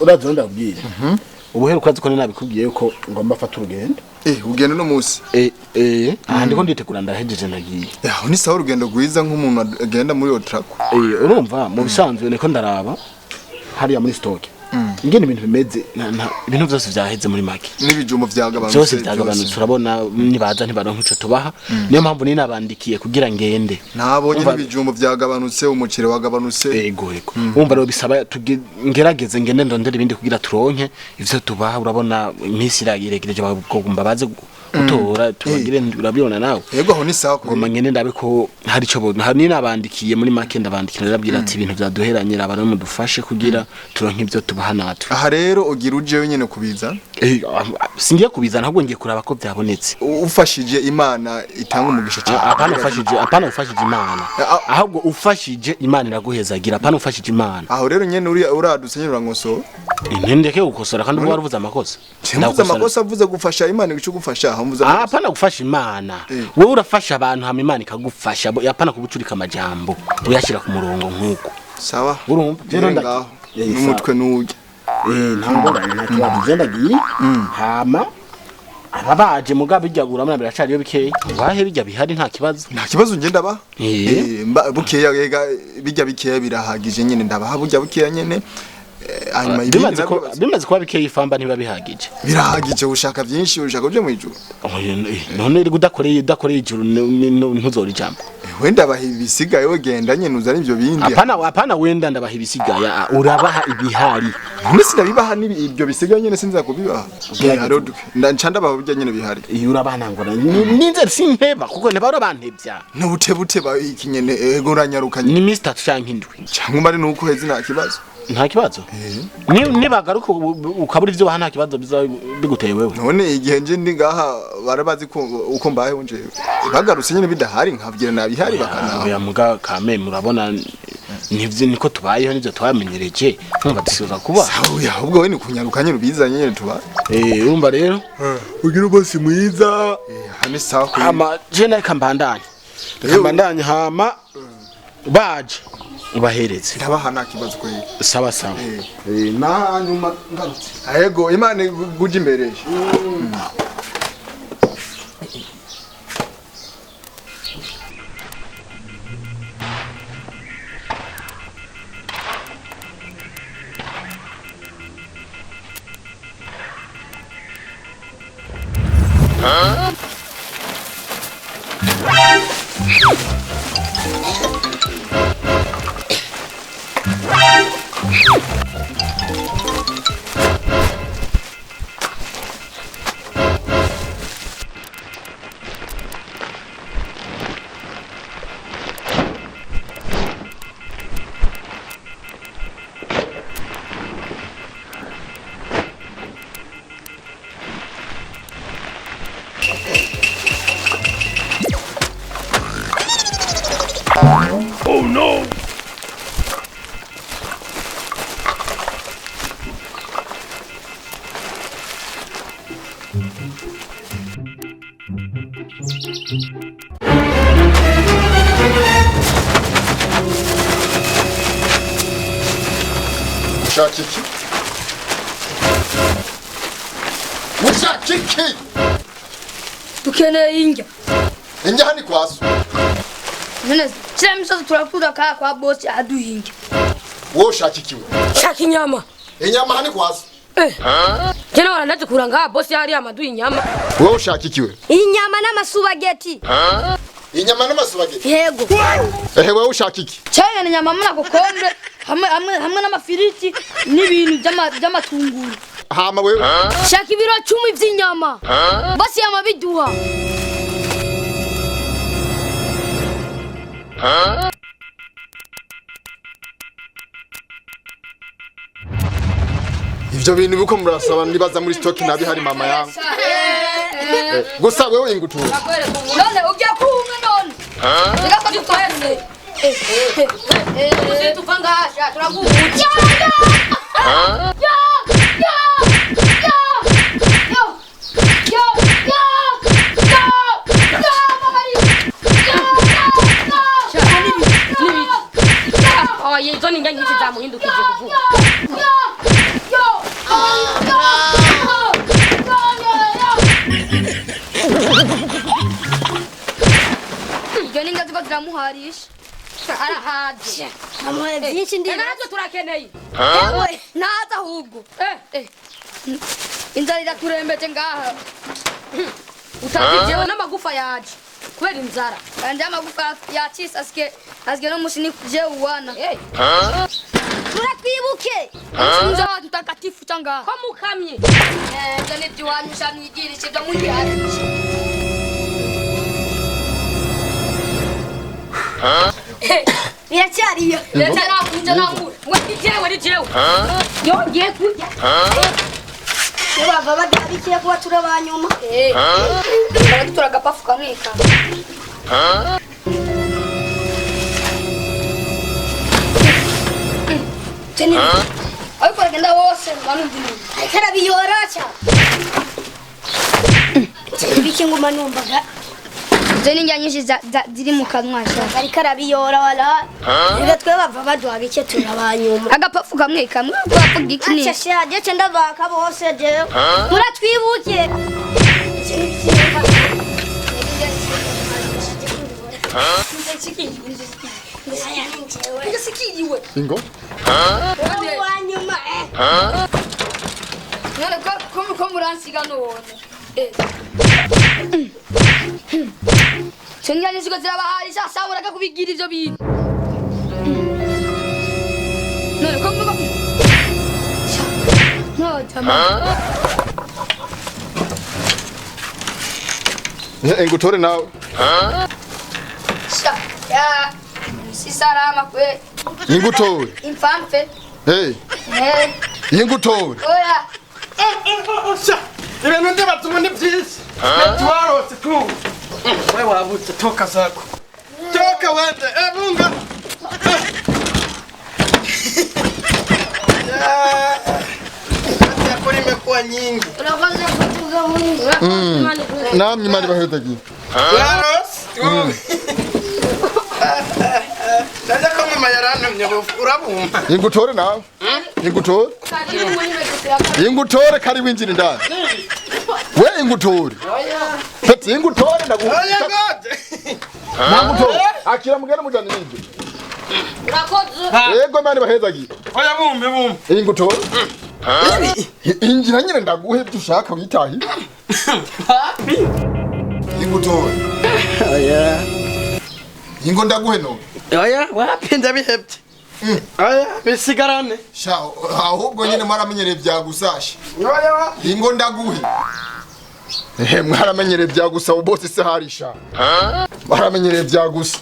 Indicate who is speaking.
Speaker 1: urazo ndabwira ubuheruka ziko nabikubwiye yuko ngomba afata urugendo
Speaker 2: ugenda no musi
Speaker 1: aha ndiko nditegura ndahejeje nagiye
Speaker 2: ni sawa urugendo rwiza nk'umuntu agenda muri otrako
Speaker 1: urumva mu bisanzwe niko ndaraba hariya muri stock ingene ibintu bimeze ibintu byose vyaheze muri make
Speaker 2: n'ibijumbo vyagabanutse
Speaker 1: byose vyagabanutse urabona nibaza ntibaronka ico tubaha niyo mpamvu ni nabandikiye kugira ngende
Speaker 2: nabonye n'ibijumbo vyagabanutse umucere wagabanutse
Speaker 1: ego umva rero bisaba ngerageze ngende ndondera ibindi kugira turonke ivyo tubaha urabona imisi iragiregereje bagomba baze gutora tubagire urabibona nawe
Speaker 2: yego aho ni sawa
Speaker 1: ngoma ngene ndabe ko hari ico ni nabandikiye muri make ndabandikira narabwira ati ibintu vyaduheranye abantu mudufashe kugira turonke ivyo tubaha natwe
Speaker 2: aha rero ugira uje nyene kubiza
Speaker 1: singiye kubiza ahubwo ngiye kuraba ko vyabonetse
Speaker 2: ufashije imana itanga umugisha cyane
Speaker 1: apana ufashije imana ahubwo ufashije imana iraguhezagira apana ufashije imana
Speaker 2: aho rero nyene uraduse nyene urankoso
Speaker 1: intendeke gukosora kandi uba waruvuze amakosa
Speaker 2: ndavuze amakosa avuze gufasha imana ico gufasha
Speaker 1: apana gufasha imana wewe urafasha abantu hama imana ikagufasha apana kugucurika amajambo uyashira ku murongo nkuko
Speaker 2: sawa
Speaker 1: urumva
Speaker 2: rero ndaho n'umutwe n'ujya
Speaker 1: ntango ntakibazo ndagiye hama ababaje mugabe bijyagura muri biracari yo bikeye wahe bijya bihari nta kibazo
Speaker 2: ngenda ba bukeya bijya bikeye birahagije nyene ndabaha bujya bukeya nyene hanyuma
Speaker 1: bimaze kuba bikeye ifamba ntiba bihagije
Speaker 2: birahagije ushaka byinshi ushaka uje mu ijuru
Speaker 1: none iri udakoreye ijuru ntuzora ijambo
Speaker 2: wenda baha ibisigaye wegenda nyene uzari ivyo bindi
Speaker 1: apana wenda ndabaha ibisigaye urabaha ibihari
Speaker 2: none sinabibaha ibyo bisigaye nyene sinza kubibaha ndacanda baho bijya nyene bihari
Speaker 1: iyo urabana ngora ninze simpeba kuko ne baro bantebya
Speaker 2: n'ubute ba iki nyene ego uranyarukanye
Speaker 1: ni Mr. Shankindwi
Speaker 2: cyangwa mari nuko hezi nta kibazo
Speaker 1: nibagaruka ukabura ivyo baha nta kibazo biguteye wewe
Speaker 2: none igihe nje ndi ngaha barabazi ko uko mbaye nje bagarutse nyene bidahari nkabwira nabihari bakana
Speaker 1: ya muga kame murabona nivyo niko tubayeho nivyo twamenyereje nkumva dusiza kuba
Speaker 2: sawa ahubwo we ni kunyarukanye rubizanye nyene tuba
Speaker 1: urumva rero
Speaker 2: ugira ubose mwiza hani sawa
Speaker 1: ama jena kambandanye hama baje ubahereze
Speaker 2: ndabaha nta kibazo ko
Speaker 1: sawa
Speaker 2: na nyuma ngarutse ayego imana guje imbere
Speaker 3: Oh no!
Speaker 2: Mushakiki
Speaker 4: dukeneye injya
Speaker 2: hani kwaso
Speaker 4: none kila misozi turakuza kwa boss aduhinja
Speaker 2: wowe ushakikiwe
Speaker 4: shaka inyama
Speaker 2: hani kwaso
Speaker 4: Jena wananaje kuranga boss yari amadu inyama
Speaker 2: wowe ushakikiwe
Speaker 4: inyama n'amasubageti
Speaker 2: inyama n'amasubageti
Speaker 4: yego
Speaker 2: wowe ushakiki
Speaker 4: cyane inyama muna kokombe hamwe n'amafiriti n'ibintu by'amatunguru
Speaker 2: hama wewe
Speaker 4: shaka ibiro 10 by'inyama basi yamabiduha
Speaker 2: ivyo bintu biko murasaba nibaza muri stock nabi hari mama yangu gusa wewe ingutura
Speaker 4: none ujya kumwe none reka ko dukwese tupanga hasha turaguha yezo ninga nyinshi zamuhindukije kuvuga ntwarisha
Speaker 3: arahaje
Speaker 4: amuhe byinshi ndi
Speaker 3: nabyo turakeneye
Speaker 4: naza ahubwo inzara iraturembeje ngaha
Speaker 3: utagijewe n'amagufa yaje kubera inzara
Speaker 4: kandi amagufa yacise asike no musi ni je uwana turakwibuke nza mtakatifu tanga
Speaker 3: ko mukamye
Speaker 4: ndane diwani shamwigirishe bya mugiharisha biracyariyo
Speaker 3: biracyarakunje namwe we jewe yongeye kurya
Speaker 4: bava badabikiye kuba turabanyuma turagapafu kamwe ariko agenda wose banumva ariko arabiyora cyane biki nguma numvaga izo ni njya nyinshi ziri mu kanwa sha ariko arabiyora wala reka twe bava baduha bike turabanyuma agapafu kamwe kamwe agapafu gikini acha je cyenda baka bose je muratwibuke
Speaker 5: Ingo?
Speaker 4: wanyuma none ko muransiga none Cenganya siko zirabaharisha saburaga kubigira ivyo bintu none ko mugo no tama
Speaker 5: Ingutore nawe.
Speaker 4: sha ya si salama kwe
Speaker 5: Ingutore.
Speaker 4: infampe
Speaker 5: Hey, ingutore.
Speaker 4: oya
Speaker 1: Sha, ibintu ndibatuma ni byinshi. Twarose tu. Wewe wabutse toka zako. Toka wende, bunga. Yako imekuwa nyingi.
Speaker 4: unaanza kutuga Mungu
Speaker 5: Namwe Imana ibahezagire.
Speaker 1: Twarose. Ndaje ko mama yarantumye urabumva.
Speaker 5: Ingutore nawe. Ingutore. Ingutore kari winjira ndani. We ingutore. Fati ingutore ndaguha.
Speaker 1: Oya gode.
Speaker 5: Nangutore. Akira mugere mujana n'ibyo.
Speaker 3: urakoze
Speaker 5: Yego Imana ibahezagire.
Speaker 1: Oya bumbe.
Speaker 5: Ingutore. Injira nyine ndaguhe ibyo ushaka witahi. Ingutore.
Speaker 1: Oya.
Speaker 5: Ingo ndaguhe no.
Speaker 1: Oya wapinda bihebye. Oya bisigarane.
Speaker 5: Sha ahubwo nyine mwaramenyereye byagusasha.
Speaker 1: Oya
Speaker 5: Ingo ndaguhe. Mwaramenyereye byagusa bose se harisha. Mwaramenyereye byagusa.